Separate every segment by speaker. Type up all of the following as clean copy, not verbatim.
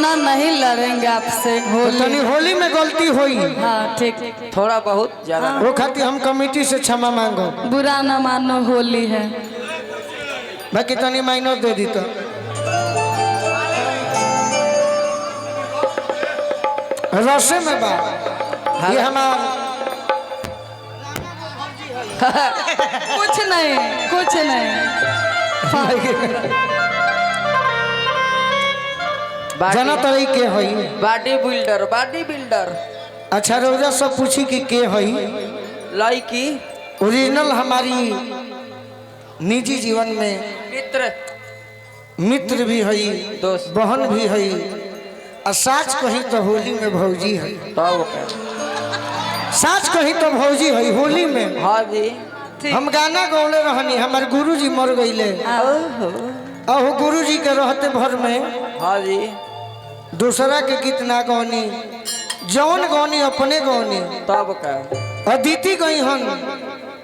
Speaker 1: इतना नहीं लड़ेंगे आपसे
Speaker 2: तनी होली में गलती हुई।
Speaker 1: हाँ ठीक,
Speaker 3: थोड़ा बहुत ज्यादा
Speaker 2: वो खातिर हम कमेटी से क्षमा मांगो।
Speaker 1: बुरा न मानो, होली है।
Speaker 2: बाकी तनी माइनर दे दी तो रसे में बा ये हमार
Speaker 1: कुछ नहीं, कुछ नहीं।
Speaker 2: जना तरह के हई
Speaker 3: बॉडी बिल्डर, बॉडी बिल्डर।
Speaker 2: अच्छा रोजा सब पूछी कि के हई
Speaker 3: लड़की
Speaker 2: ओरिजिनल हमारी निजी जीवन में मित्र भी हई,
Speaker 3: दोस्त
Speaker 2: बहन भी हई, और साच कहीं तो होली में भौजी हई।
Speaker 3: तब
Speaker 2: साच कहीं तो भौजी हई होली में।
Speaker 3: हाँ जी
Speaker 2: हम गाना गौले रहनी, हमारे गुरुजी मर गईले। अहो गुरुजी के रहते भर में
Speaker 3: हाँ जी
Speaker 2: दूसरा के गीत ना गौनी, जौन गौनी अपने गौनी।
Speaker 3: तब का
Speaker 2: अदिति गई हन,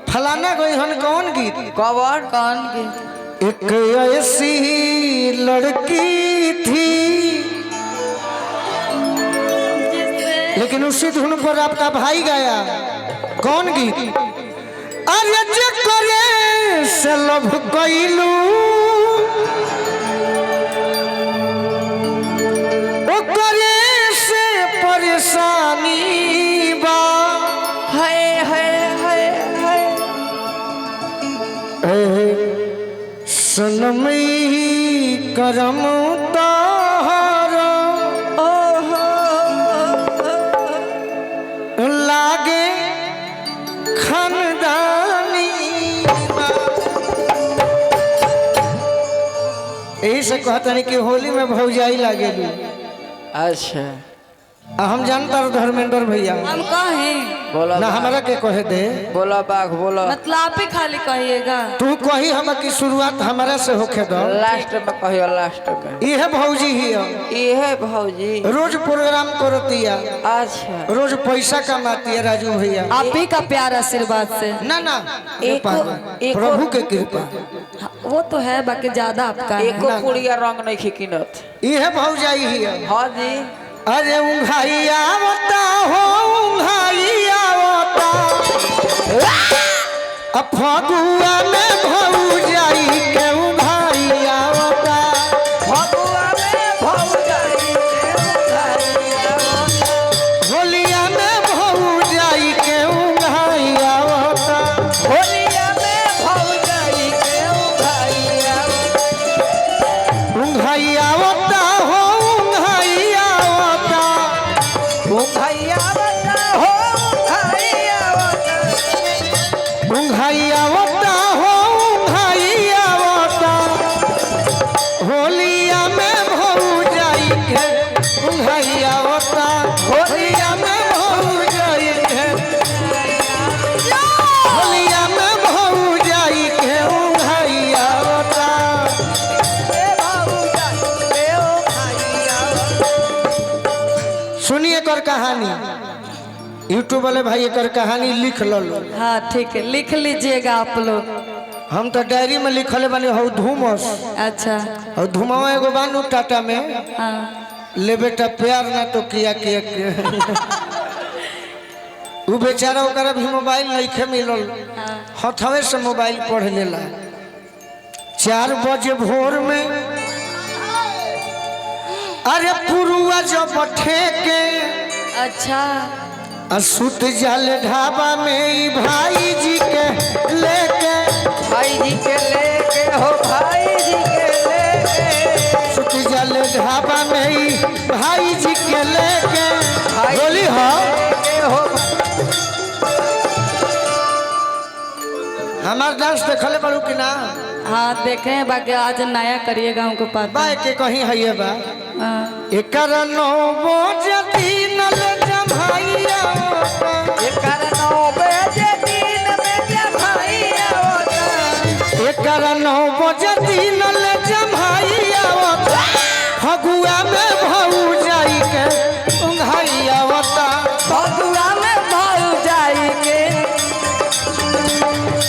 Speaker 2: फलाना गई हन, कौन गीत?
Speaker 3: कौन
Speaker 1: कौन गीत?
Speaker 2: एक ऐसी लड़की थी, लेकिन उसी धुन पर आपका भाई गाया। कौन गीत? अरे जे करे से लव कइलू, ओ करे से परेशानी बा।
Speaker 3: है
Speaker 2: सनमई करम तारा लागे खानदानी। यही से कहता नहीं कि होली में भौजाई लागे।
Speaker 3: अच्छा
Speaker 2: हम जानता रहो धर्मेंद्र भैया,
Speaker 1: हम कहें
Speaker 3: बोला
Speaker 2: ना हमारा के कहे दे,
Speaker 3: बोला बाघ बोला।
Speaker 1: मतलब आप ही खाली कहिएगा।
Speaker 2: तू कही हम की शुरुआत हमारा से होके दो।
Speaker 3: लास्ट में कहियो, लास्ट में
Speaker 2: यह भौजी ही
Speaker 3: ये भौजी
Speaker 2: रोज प्रोग्राम करतिया,
Speaker 3: अच्छा
Speaker 2: रोज पैसा कमाती है राजू भैया।
Speaker 1: आप ही का प्यार आशीर्वाद से।
Speaker 2: ना ना
Speaker 3: एको
Speaker 2: प्रभु के कृपा।
Speaker 1: हाँ, वो तो है, बाकी ज्यादा आपका है।
Speaker 3: एको कुड़िया रंग नहीं खिकिनत।
Speaker 2: यह भौजाई ही है।
Speaker 3: हाँ जी
Speaker 2: अरे उंघाई आवता हो, उंघाई आवता फगुआ में भौजाई के उंघाई आवता।
Speaker 3: फगुआ में भौजाई
Speaker 2: होलिया में भौजाई के उंघाई आवता।
Speaker 3: होलिया में भौजाई के
Speaker 2: उंघाई आवता हो, उंघाई आवता।
Speaker 3: भैया बता हो भैया
Speaker 2: उंघाई आवता हो, उंघाई आवता। होलिया में भौजाई के उंघाई आवता। होलिया में भौजाई के, होलिया में भौजाई के उंघाई आवता। सुनिए कर कहानी, यूट्यूब वाले भाई एक कहानी लिख लो।
Speaker 1: हाँ ठीक है, लिख लीजिएगा आप लोग।
Speaker 2: हम तो डायरी में लिखले बने हो धूमस।
Speaker 1: अच्छा
Speaker 2: और धुमावा एगो बानू टाटा में
Speaker 1: हाँ।
Speaker 2: ले बेटा प्यार ना तो किया वो बेचारा ओकरा भी मोबाइल नहीं मिलल, हथवे से मोबाइल पढ़ लेला। 4 बजे भोर में अरे पुरुआ जब ठेके,
Speaker 1: अच्छा
Speaker 2: सुत जाल ढाबा में ई भाई जी के लेके।
Speaker 3: भाई जी के लेके हो, भाई जी के लेके
Speaker 2: सुत जाल ढाबा में ई भाई जी के लेके। बोली हो
Speaker 3: हो।
Speaker 2: हमार डांस देखले बड़ू कि ना?
Speaker 1: हाँ देखे हैं, बाकी आज नया करिएगा हमको पता।
Speaker 2: बा के कहीं है ये बा
Speaker 1: हाँ।
Speaker 2: एकर 9 बजे दिनल जमाइया,
Speaker 3: एकर 9 बजे दिन में जमाइया होता।
Speaker 2: एकर 9 बजे दिनल जमाइया होता। फगुआ में भौजाई के उंघाइया होता।
Speaker 3: फगुआ में भौजाई के,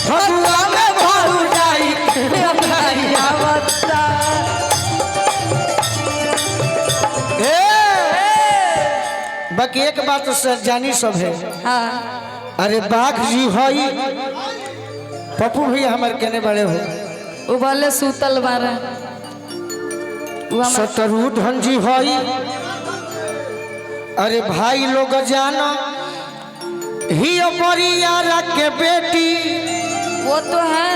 Speaker 2: फगुआ में भौजाई के उंघाइया
Speaker 3: होता।
Speaker 2: ए बाकी एक बात से जानी सब है।
Speaker 1: हाँ
Speaker 2: अरे बाघ जी हई पप्पू भैया हमारे कहने बड़े हो
Speaker 1: वो बोले सूतल बारे
Speaker 2: शत्रुधन जी हई। अरे भाई लोग जाना ही बरियारा के बेटी
Speaker 1: वो तो है।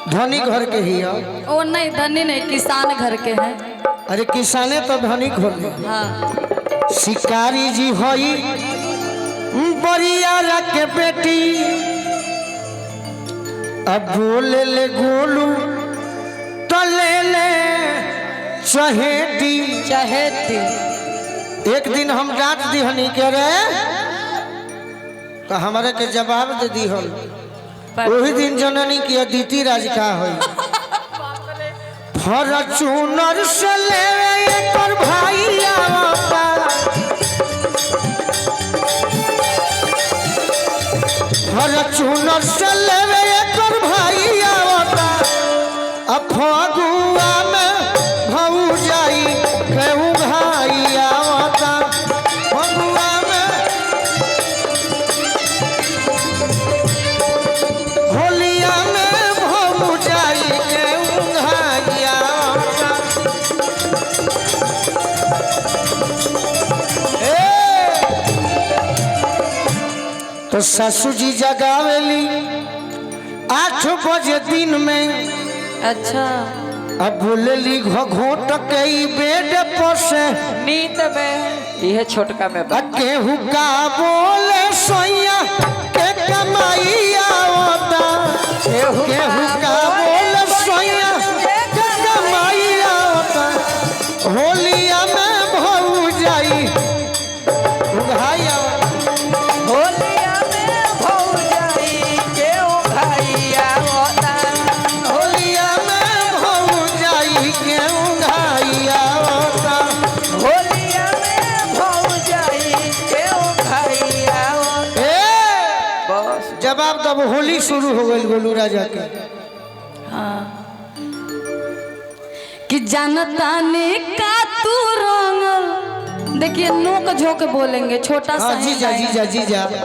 Speaker 2: धनी घर के ही है।
Speaker 1: वो नहीं धनी नहीं किसान घर के हैं।
Speaker 2: अरे किसाने तो धनी घर में।
Speaker 1: हाँ
Speaker 2: शिकारी जी हई बरियारा के बेटी। अब बोले ले गोलू तो ले ले चहेती।
Speaker 1: चहेती
Speaker 2: एक दिन हम डांट दी हनी के रे तो हमारे के जवाब दे दी हल। वही दिन जननी की अदिति राज का हुई फॉर्च्यूनर से ले कर भाई आवता। फॉर्च्यूनर से ले कर भाई आवता। अब फगुआ में भऊ जाई केहू भाई आवता। फगुआ में होलिया में भऊ जाई केहू भाई आवता। तो सासू जी जगावेली 8 बजे दिन में।
Speaker 1: अच्छा
Speaker 2: अब बोलेली घोट के बेड पर से
Speaker 3: नींद में यह छोटका में
Speaker 2: केहू का बोले सोया के कमाई आवता। केहू का बोले सोया के कमाई आवता। होलिया में भऊ जाई भाई आवता।
Speaker 3: होलिया में भऊ जाई केहू भाई आवता।
Speaker 2: होलिया में भऊ जाई केहू भाई आवता।
Speaker 3: होलिया में भऊ जाई केहू भाई आवता। बस
Speaker 2: जवाब तब होली शुरू हो गई गोलू राजा के।
Speaker 1: हाँ कि जानता ने का तू रंग। देखिए नोक झोंक बोलेंगे छोटा सा
Speaker 2: हाँ
Speaker 1: है
Speaker 2: जीजा
Speaker 1: गायन।
Speaker 2: जीजा जीजा